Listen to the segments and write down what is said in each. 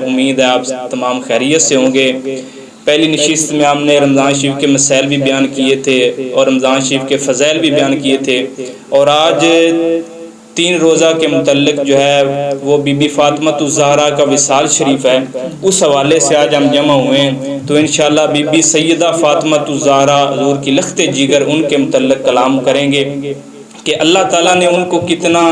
امید ہے آپ تمام خیریت سے ہوں گے۔ پہلی نشست میں ہم نے رمضان شریف کے مسائل بھی بیان کیے تھے اور رمضان شریف کے فضائل بھی بیان کیے تھے، اور آج 3 روزہ کے متعلق جو ہے وہ بی بی فاطمہ الزہرا کا وصال شریف ہے، اس حوالے سے آج ہم جمع ہوئے ہیں۔ تو انشاءاللہ بی بی سیدہ فاطمہ الزہرا حضور کی لخت جگر ان کے متعلق کلام کریں گے کہ اللہ تعالیٰ نے ان کو کتنا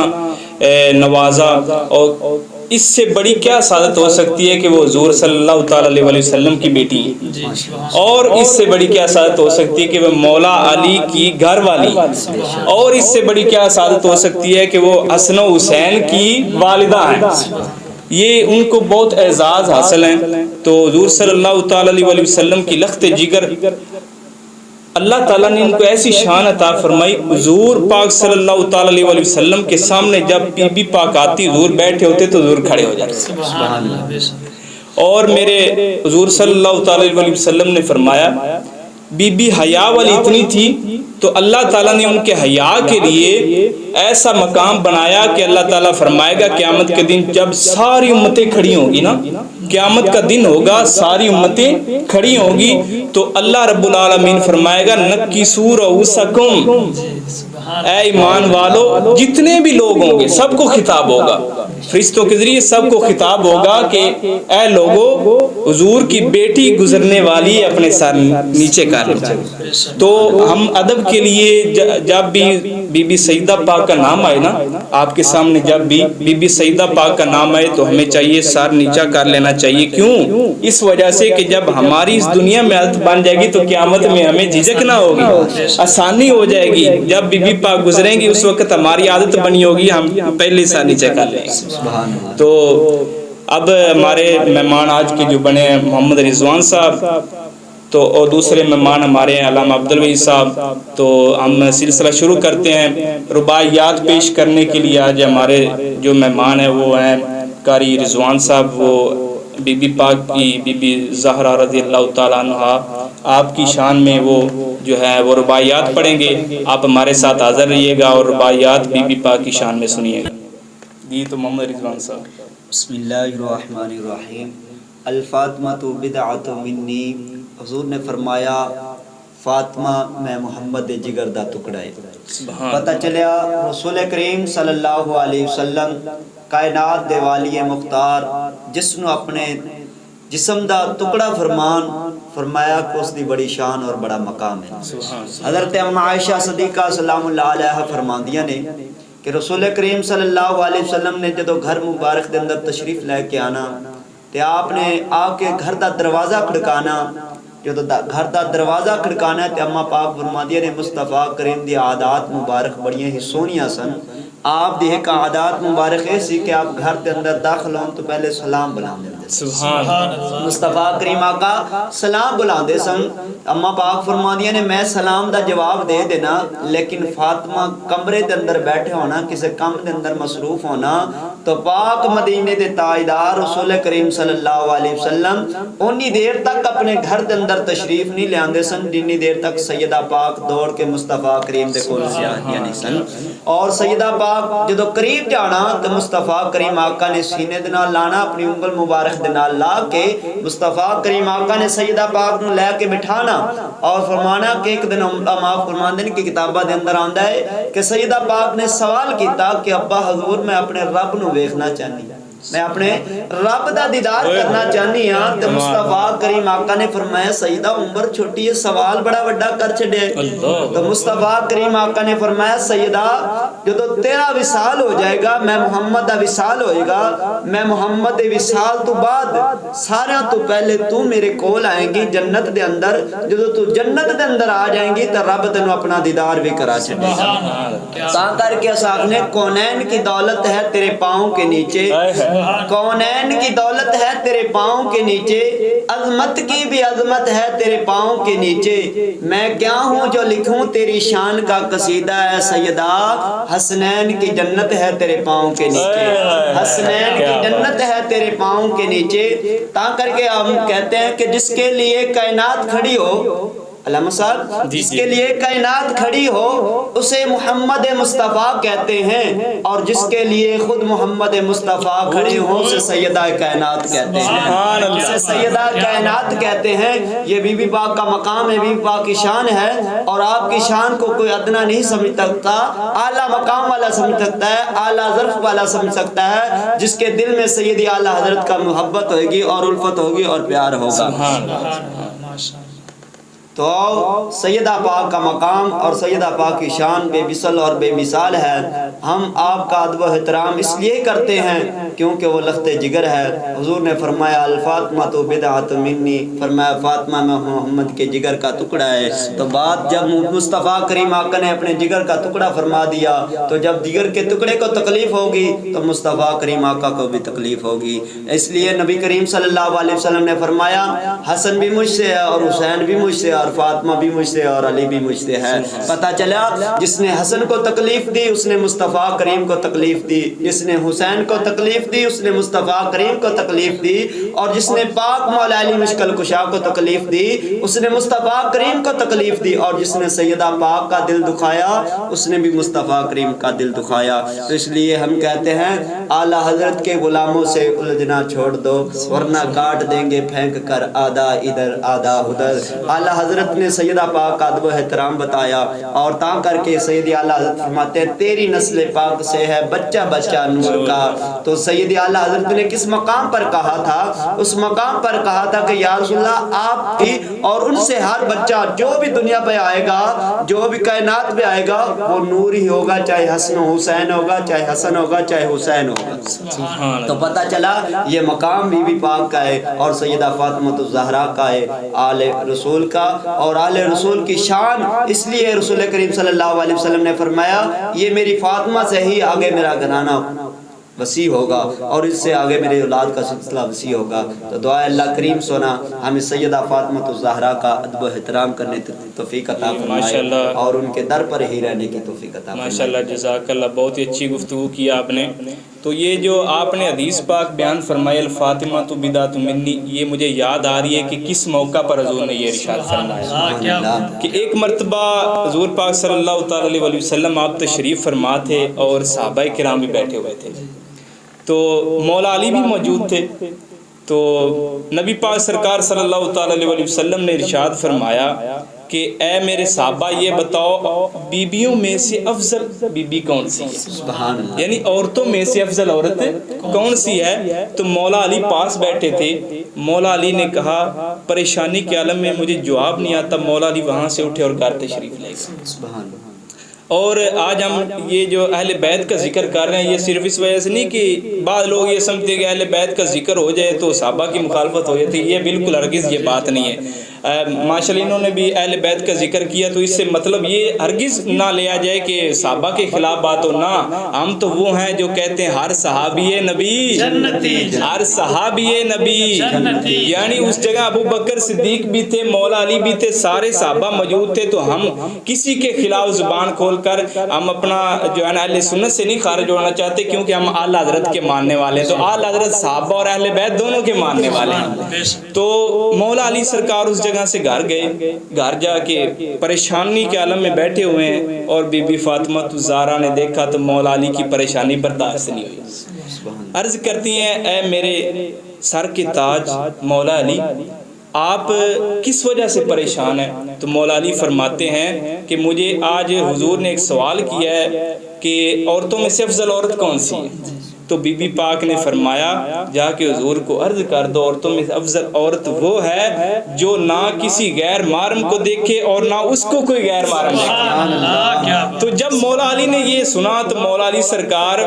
نوازا، اور اس سے بڑی کیا سعادت ہو سکتی ہے کہ وہ حضور صلی اللہ تعالیٰ علیہ وسلم کی بیٹی ہیں، اور اس سے بڑی کیا سعادت ہو سکتی ہے کہ وہ مولا علی کی گھر والی، اور اس سے بڑی کیا سعادت ہو سکتی ہے کہ وہ حسن و حسین کی والدہ ہیں۔ یہ ان کو بہت اعزاز حاصل ہیں۔ تو حضور صلی اللہ تعالیٰ علیہ وسلم کی لخت جگر اللہ تعالیٰ نے ان کو ایسی شان عطا فرمائی، حضور پاک صلی اللہ تعالیٰ علیہ وسلم کے سامنے جب بی بی پاک آتی، حضور بیٹھے ہوتے تو حضور کھڑے ہو جاتے۔ اور میرے حضور صلی اللہ تعالیٰ علیہ وسلم نے فرمایا بی بی حیا والی اتنی تھی تو اللہ تعالیٰ نے ان کے حیا کے لیے ایسا مقام بنایا کہ اللہ تعالیٰ فرمائے گا قیامت کے دن جب ساری امتیں کھڑی ہوں گی نا، قیامت کا دن ہوگا، ساری امتیں کھڑی ہوں گی، تو اللہ رب العالمین فرمائے گا نکسوا رؤوسکم، اے ایمان والو جتنے بھی لوگ ہوں گے سب کو خطاب ہوگا، فرشتوں کے ذریعے سب کو خطاب ہوگا کہ اے لوگو حضور کی بیٹی گزرنے والی اپنے سر نیچے کر لو۔ تو ہم ادب کے لیے جب بھی بی بی سیدہ پاک کا نام آئے نا، آپ کے سامنے جب بھی بی بی سیدہ پاک کا نام آئے تو ہمیں چاہیے سر نیچا کر لینا چاہیے۔ کیوں؟ اس وجہ سے کہ جب ہماری اس دنیا میں عادت بن جائے گی تو قیامت میں ہمیں جھجک نہ ہوگی، آسانی ہو جائے گی۔ جب بی بی پاک گزریں گی اس وقت ہماری عادت بنی ہوگی ہم پہلے سر نیچے کر لیں گے۔ تو اب ہمارے مہمان آج کے جو بنے ہیں محمد رضوان صاحب، تو اور دوسرے مہمان ہمارے علامہ عبدالوہی صاحب، تو ہم سلسلہ شروع کرتے ہیں۔ رباعیات پیش کرنے کے لیے آج ہمارے جو مہمان ہیں وہ ہیں قاری رضوان صاحب، وہ بی بی پاک کی بی بی زہرا رضی اللہ تعالیٰ عنہا آپ کی شان میں وہ جو ہے وہ رباعیات پڑھیں گے۔ آپ ہمارے ساتھ حاضر رہیے گا اور رباعیات بی بی پاک کی شان میں سنیے گا۔ جی تو محمد رضوان صاحب۔ بسم اللہ الرحمن الرحیم۔ الفاطمہ بدعۃ منی، حضور نے فرمایا فاطمہ میں محمد دے جگر دا ٹکڑا ہے۔ پتہ چلیا رسول کریم صلی اللہ علیہ وسلم کائنات دے والی مختار جس نو اپنے جسم دا ٹکڑا فرمایا کہ اس دی بڑی شان اور بڑا مقام ہے۔ حضرت ام عائشہ صدیقہ سلام اللہ علیہا فرماندیاں نے کہ رسول کریم صلی اللہ علیہ وسلم نے جدو گھر مبارک دے اندر تشریف لے کے آنا تے آپ نے آ کے گھر دا دروازہ کھڑکانا، جدو گھر دا دروازہ کھڑکانا تے اما پاک فرماندیاں نے مصطفیٰ کریم دی عادات مبارک بڑیاں ہی سونیاں سن۔ آپ دی ایک عادات مبارک ہے سی کہ آپ گھر دے اندر داخل ہون تو پہلے سلام بلاندے سبحان اللہ، مصطفیٰ کریم آقا سلام بلاندے سن۔ اما پاک فرماندیاں نے میں سلام دا جواب دے دینا، لیکن فاطمہ کمرے دے اندر بیٹھے ہونا، کسی کام دے اندر مصروف ہونا، تو پاک مدینے دے تاجدار رسول کریم صلی اللہ علیہ وسلم انی دیر تک اپنے گھر دے اندر تشریف نہیں لے آندے سن جنی دیر تک سیدہ پاک دوڑ کے مصطفیٰ کریم دے کول جاندیاں نہیں سن۔ اور سیدہ پاک جدو قریب جانا تو مصطفیٰ کریم آقا نے سینے دے نال لانا، اپنی انگل مبارک دے نال لا کے مصطفیٰ کریم آقا نے سیدہ پاک نو لے کے بٹھانا اور فرمانا کہ ایک دن آپ فرماندے کی کتابہ دے اندر آندا ہے کہ سیدہ پاک نے سوال کیتا کہ ابا حضور میں اپنے رب نو ویکھنا چاہنی، میں اپنے رب دا دیدار کرنا چاہنی ہاں۔ تو مصطفیٰ کریم آقا نے فرمایا سیدہ عمر چھوٹی ہے، سوال بڑا بڑا کر چھڑے۔ تو مصطفیٰ کریم آقا نے فرمایا سیدہ جدو تیرا وصال ہو جائے گا، میں محمد دا وصال ہوئے گا، میں محمد دے وصال تو بعد سارا تو پہلے تو میرے کول آئیں گی جنت دے اندر، جدو تو جنت دے اندر آ جائیں گی تو رب تینوں اپنا دیدار بھی کرا چھڑے گا۔ تاں کر کے اساق نے کونین کی دولت ہے تیرے پاؤں کے نیچے، کونین کی دولت ہے تیرے پاؤں کے نیچے، عظمت کی بھی عظمت ہے تیرے پاؤں کے نیچے، میں کیا ہوں جو لکھوں تیری شان کا قصیدہ ہے سیدہ، حسنین کی جنت ہے تیرے پاؤں کے نیچے، حسنین کی جنت ہے تیرے پاؤں کے نیچے۔ تا کر کے ہم کہتے ہیں کہ جس کے لیے کائنات کھڑی ہو، علامہ صاحب جی، جس جی۔ کے لیے کائنات کھڑی ہو اسے محمد مصطفیٰ کہتے ہیں، اور جس کے لیے خود محمد مصطفیٰ کھڑی ہو اسے سیدہ کائنات کہتے ہیں، جسے سیدہ کائنات کہتے ہیں۔ یہ بی بی پاک کا مقام ہے، بی بی پاک کی شان ہے، اور آپ کی شان کو کوئی ادنا نہیں سمجھ سکتا، اعلیٰ مقام والا سمجھ سکتا ہے، اعلیٰ ظرف والا سمجھ سکتا ہے، جس کے دل میں سیدی اعلیٰ حضرت کا محبت ہوگی اور الفت ہوگی اور پیار ہوگا۔ تو سیدہ پاک کا مقام اور سیدہ پاک کی شان بے مثل اور بے مثال ہے۔ ہم آپ کا ادب و احترام اس لیے کرتے ہیں کیونکہ وہ لخت جگر ہے۔ حضور نے فرمایا الفاطمہ تو بدعۃ منی، فرمایا فاطمہ میں محمد کے جگر کا ٹکڑا ہے۔ تو بات جب مصطفیٰ کریم آقا نے اپنے جگر کا ٹکڑا فرما دیا تو جب جگر کے ٹکڑے کو تکلیف ہوگی تو مصطفیٰ کریم آقا کو بھی تکلیف ہوگی۔ اس لیے نبی کریم صلی اللہ علیہ وسلم نے فرمایا حسن بھی مجھ سے ہے اور حسین بھی مجھ سے، اور فاطمہ بھی مجھ سے، اور علی بھی مجھ سے ہے۔ پتہ چلا جس نے حسن کو تکلیف دی اس نے مصطفیٰ کریم کو تکلیف دی، جس نے حسین کو تکلیف دی اس نے مصطفیٰ کریم کو تکلیف دی، اور جس نے پاک مولا علی مشکل کشا کو تکلیف دی اس نے مصطفیٰ کریم کو تکلیف دی، اور جس نے سیدہ پاک کا دل دکھایا اس نے بھی مصطفیٰ کریم کا دل دکھایا۔ تو اس لیے ہم کہتے ہیں اعلیٰ حضرت کے غلاموں سے الجھنا چھوڑ دو ورنہ کاٹ دیں گے پھینک کر آدھا ادھر آدھا ادھر۔ اعلیٰ حضرت نے سیدہ پاک کا ادب و احترام بتایا، اور تاں کر کے سیدی اعلیٰ حضرت فرماتے ہیں تیری نسل پاک سے ہے بچہ بچہ نور کا۔ تو سیدی اعلیٰ حضرت نے کس مقام پر کہا تھا؟ اس مقام پر کہا تھا کہ یا رسول اللہ آپ کی اور ان سے ہر بچہ جو بھی دنیا پہ آئے گا، جو بھی کائنات پہ آئے گا وہ نور ہی ہوگا، چاہے حسن و حسین ہوگا، چاہے حسن ہوگا، چاہے حسین ہوگا۔ تو پتہ چلا یہ مقام بی بی پاک کا ہے اور سیدہ فاطمہ الزہرا کا ہے، آل رسول کا، اور آل رسول کی شان اس لیے رسول کریم صلی اللہ علیہ وسلم نے فرمایا یہ میری فاطمہ سے ہی آگے میرا گھرانہ وسیع ہوگا اور اس سے آگے میرے اولاد کا سلسلہ وسیع ہوگا۔ تو دعا اللہ کریم سونا ہمیں سیدہ فاطمہ الزہرا کا ادب و احترام کرنے کی توفیق عطا فرمائے اور ان کے در پر ہی رہنے کی توفیق عطا فرمائے۔ ماشاءاللہ جزاک اللہ، بہت ہی اچھی گفتگو کی آپ نے۔ تو یہ جو آپ نے حدیث پاک بیان فرمائی الفاطمہ تو بدعۃ منی، یہ مجھے یاد آ رہی ہے کہ کس موقع پر حضور نے یہ ارشاد فرمایا کہ ایک مرتبہ حضور پاک صلی اللہ تعالی علیہ وسلم آپ تشریف فرما تھے اور صحابہ کرام بھی بیٹھے ہوئے تھے، تو مولا علی بھی موجود تھے۔ تو نبی پاک سرکار صلی اللہ تعالی علیہ وسلم نے ارشاد فرمایا کہ اے میرے صحابہ یہ بتاؤ بیبیوں میں سے افضل بی بی کون سی ہے؟ سبحان اللہ، یعنی عورتوں میں سے افضل عورت کون سی ہے؟ تو مولا علی پاس بیٹھے تھے۔ مولا علی نے کہا پریشانی کے عالم میں مجھے جواب نہیں آتا۔ مولا علی وہاں سے اٹھے اور گھر تشریف لے گئے۔ سبحان اللہ۔ اور آج ہم یہ جو اہل بیت کا ذکر کر رہے ہیں یہ صرف اس وجہ سے نہیں کہ بعض لوگ یہ سمجھتے ہیں کہ اہل بیت کا ذکر ہو جائے تو صحابہ کی مخالفت ہو جاتی ہے، یہ بالکل ہرگز یہ بات نہیں ہے۔ ماشاءاللہ انہوں نے بھی اہل بیت کا ذکر کیا تو اس سے مطلب یہ ہرگز نہ لیا جائے کہ صحابہ کے خلاف بات ہو، نہ، ہم تو وہ ہیں جو کہتے ہیں ہر صحابی نبی جنتی، ہر صحابی نبی جنتی، یعنی اس جگہ ابو بکر صدیق بھی تھے، مولا علی بھی تھے، سارے صحابہ موجود تھے۔ تو ہم کسی کے خلاف زبان کھول کر ہم اپنا جو ہے نا اہل سنت سے نہیں خارج ہونا چاہتے، کیونکہ ہم اعلیٰ حضرت کے ماننے والے ہیں۔ تو اعلیٰ حضرت صحابہ اور اہل بیت دونوں کے ماننے والے ہیں۔ تو مولا علی سرکار اس جگہ سے گھر گئے، گھر جا کے پریشانی کے عالم میں بیٹھے ہوئے ہیں، اور بی بی فاطمہ الزہرا نے دیکھا تو مولا علی کی پریشانی برداشت نہیں ہوئی۔ عرض کرتی ہیں اے میرے سر کے تاج مولا علی آپ کس وجہ سے پریشان ہیں؟ تو مولا علی فرماتے ہیں کہ مجھے آج حضور نے ایک سوال کیا ہے کہ عورتوں میں سے افضل عورت کون سی ہے؟ تو بی بی پاک نے فرمایا جا کے حضور کو عرض کر دو عورتوں میں افضل عورت وہ ہے جو نہ کسی غیر محرم کو دیکھے اور نہ اس کو کوئی غیر محرم دیکھے۔ تو جب مولا علی نے یہ سنا تو مولا علی سرکار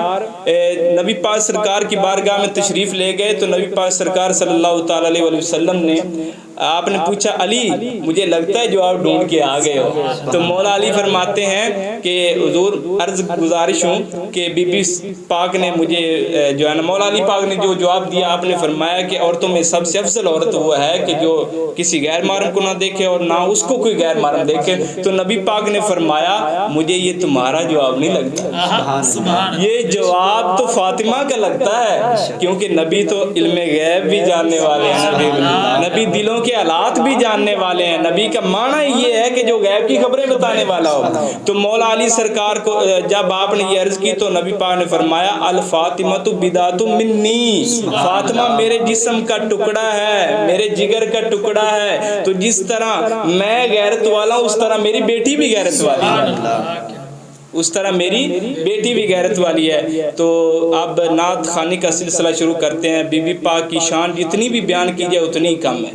نبی پاک سرکار کی بارگاہ میں تشریف لے گئے۔ تو نبی پاک سرکار صلی اللہ تعالی علیہ وسلم نے آپ نے پوچھا علی مجھے لگتا ہے جو آپ ڈھونڈ کے آ گئے ہو۔ تو مولا علی فرماتے ہیں کہ حضور عرض گزارش ہوں کہ بی بی پاک نے مجھے جو ہے نا مولا علی پاک نے جو جواب دیا، آپ نے فرمایا کہ عورتوں میں سب سے افضل عورت وہ ہے کہ جو کسی غیر محرم کو نہ دیکھے اور نہ اس کو کوئی غیر محرم دیکھے. تو نبی پاک نے فرمایا مجھے یہ تمہارا جواب نہیں لگتا، یہ جواب تو فاطمہ کا لگتا ہے، کیونکہ نبی تو علم غیب بھی جاننے والے ہیں، نبی دلوں کے حالات بھی جاننے والے ہیں. نبی کا معنی یہ ہے کہ جو غیب کی خبریں بتانے والا ہو. تو مولا علی سرکار کو جب آپ نے یہ عرض کی تو نبی پاک نے فرمایا الفاطمۃ بدعۃ منی، فاطمہ میرے جسم کا ٹکڑا ہے، میرے جگر کا ٹکڑا ہے. تو جس طرح میں غیرت والا ہوں اس طرح میری بیٹی بھی غیرت والی ہے، اس طرح میری بیٹی بھی غیرت والی ہے. تو اب نعت خوانی کا سلسلہ شروع کرتے ہیں. بی بی پاک کی شان جتنی بھی بیان کی جائے اتنی کم ہے،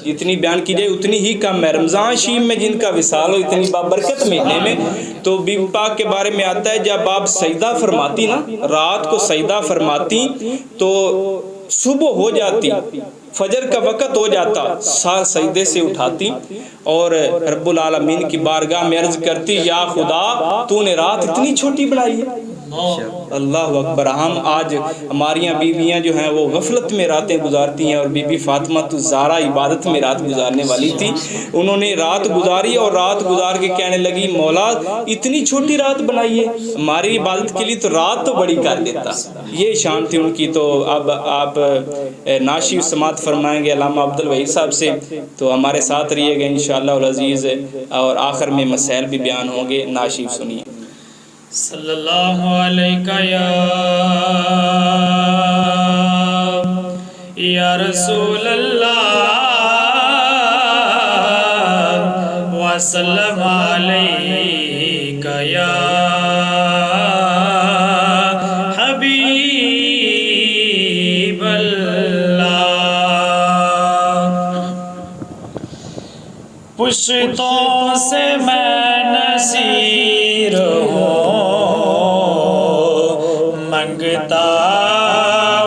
جتنی بیان کی جائے اتنی ہی کم ہے. رمضان شریف میں جن کا وصال ہو اتنی بابرکت مہینے میں. تو بی بی پاک کے بارے میں آتا ہے جب آپ سجدہ فرماتی نا، رات کو سجدہ فرماتی تو صبح ہو جاتی، فجر کا وقت ہو جاتا، سار سجدے سے اٹھاتی اور رب العالمین کی بارگاہ میں عرض کرتی یا خدا تو نے رات اتنی چھوٹی بنائی ہے. اللہ اکبر. ہم آج ہماریاں بیویاں جو ہیں وہ غفلت میں راتیں گزارتی ہیں، اور بی بی فاطمہ الزہرا عبادت میں رات گزارنے والی تھی. انہوں نے رات گزاری اور رات گزار کے کہنے لگی مولا اتنی چھوٹی رات بنائی ہے، ہماری عبادت کے لیے تو رات تو بڑی کر دیتا. یہ شان تھی ان کی. تو اب آپ ناشی سماعت فرمائیں گے علامہ عبدالوحید صاحب سے، تو ہمارے ساتھ رہیے گا انشاءاللہ العزیز، اور آخر میں مسائل بھی بیان ہوں گے. ناشی سنیے. صلی اللہ علیہ یا رسول اللہ وسلم علیہ یا حبیب اللہ. پشتوں سے میں نذیر منگتا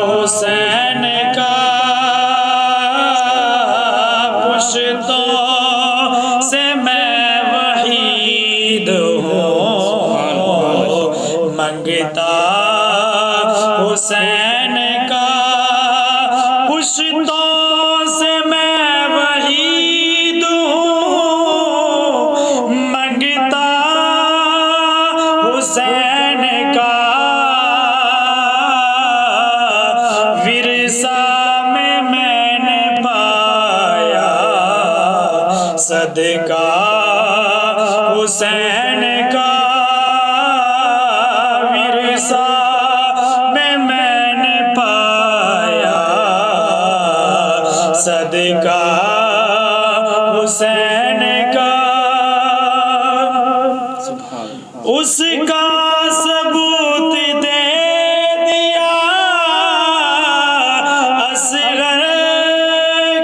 حسین کا، پشتوں سے میں وحید ہوں منگتا حسین کا، پشتوں سے میں وحید ہوں منگتا حسین کا. صدقہ حسین کا ورثہ میں نے پایا، صدقہ حسین کا. اس کا ثبوت دے دیا اصغر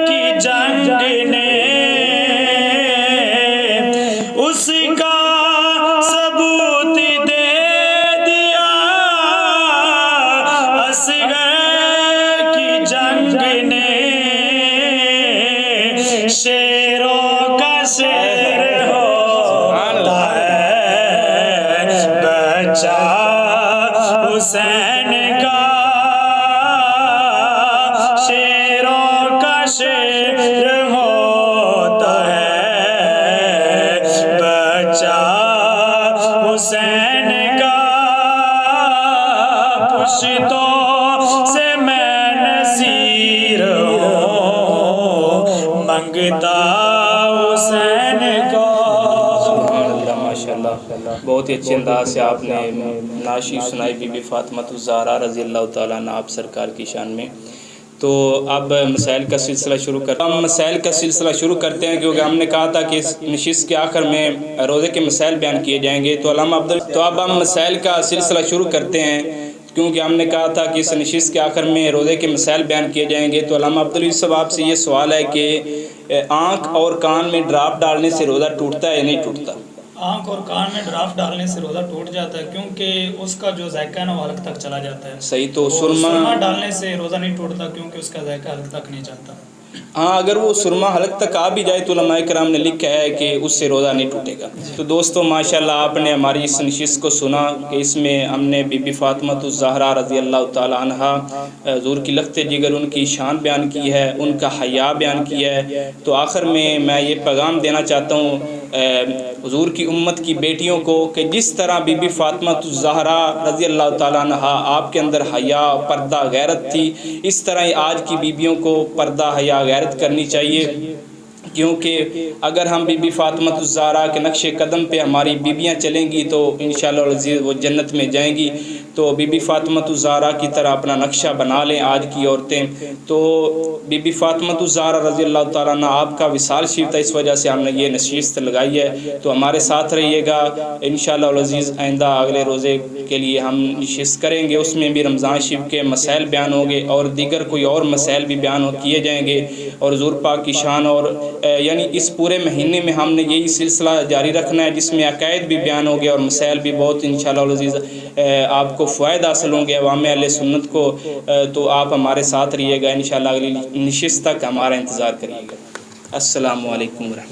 کی جنگ نے، اس کا ثبوت دے دیا اصغر کی جنگ نے. شیروں کا شیر ہوتا ہے بچہ حسین کا، شیروں کا شیر ہوتا ہے بچہ حسین کا. پشتوں سے میں نذیر ہوں منگتا حسین کا. ماشاءاللہ بہت ہی اچھے انداز سے آپ نے ناشی سنائی بی بی فاطمہ الزہرا رضی اللہ تعالیٰ عنہ آپ سرکار کی شان میں. تو اب مسائل کا سلسلہ شروع کرتے ہیں. ہم مسائل کا سلسلہ شروع کرتے ہیں کیونکہ ہم نے کہا تھا کہ اس نشست کے آخر میں روزے کے مسائل بیان کیے جائیں گے. تو علامہ تو اب ہم مسائل کا سلسلہ شروع کرتے ہیں کیونکہ ہم نے کہا تھا کہ اس نشست کے آخر میں روزے کے مسائل بیان کیے جائیں گے. تو علامہ عبدالوحید صاحب آپ سے یہ سوال ہے کہ آنکھ اور کان میں ڈراپ ڈالنے سے روزہ ٹوٹتا ہے یا نہیں ٹوٹتا؟ آنکھ اور کان میں ڈراپ ڈالنے سے روزہ ٹوٹ جاتا ہے کیونکہ اس کا جو ذائقہ ہے نا وہ حلق تک چلا جاتا ہے. صحیح. تو سرما ڈالنے سے روزہ نہیں ٹوٹتا کیونکہ اس کا ذائقہ حلق تک نہیں جاتا. ہاں اگر وہ سرما حلق تک آ بھی جائے تو علماء کرام نے لکھا ہے کہ اس سے روزہ نہیں ٹوٹے گا۔ تو دوستو ماشاءاللہ آپ نے ہماری اس نشست کو سنا کہ اس میں ہم نے بی بی فاطمہ الزہرا رضی اللہ تعالی عنہا حضور کی لخت جگر ان کی شان بیان کی ہے، ان کا حیا بیان کیا ہے۔ تو آخر میں یہ پیغام دینا چاہتا ہوں حضور کی امت کی بیٹیوں کو کہ جس طرح بی بی فاطمہ الزہرا رضی اللہ تعالی عنہا آپ کے اندر حیا، پردہ، غیرت تھی، اس طرح ہی آج کی بیویوں کو پردہ، حیا، غیرت کرنی چاہیے، کیونکہ اگر ہم بی بی فاطمہ الزہرا کے نقش قدم پہ ہماری بیویاں چلیں گی تو انشاءاللہ العزیز وہ جنت میں جائیں گی۔ تو بی بی فاطمہ الزہرا کی طرح اپنا نقشہ بنا لیں آج کی عورتیں۔ تو بی بی فاطمہ الزہرا رضی اللہ تعالیٰ عنہ آپ کا وصال شریف تھا، اس وجہ سے ہم نے یہ نشست لگائی ہے۔ تو ہمارے ساتھ رہیے گا انشاءاللہ العزیز، آئندہ اگلے روزے کے لیے ہم نشست کریں گے، اس میں بھی رمضان شریف کے مسائل بیان ہوں گے اور دیگر کوئی اور مسائل بھی بیان کیے جائیں گے، اور حضور پاک کی شان، اور یعنی اس پورے مہینے میں ہم نے یہی سلسلہ جاری رکھنا ہے جس میں عقائد بھی بیان ہوں گے اور مسائل بھی بہت انشاءاللہ العزیز آپ کو فوائد حاصل ہوں گے عوام اہل سنت کو۔ تو آپ ہمارے ساتھ رہیے گا، انشاءاللہ اگلی نشست تک ہمارا انتظار کریے گا۔ السلام علیکم ورحمۃ اللہ۔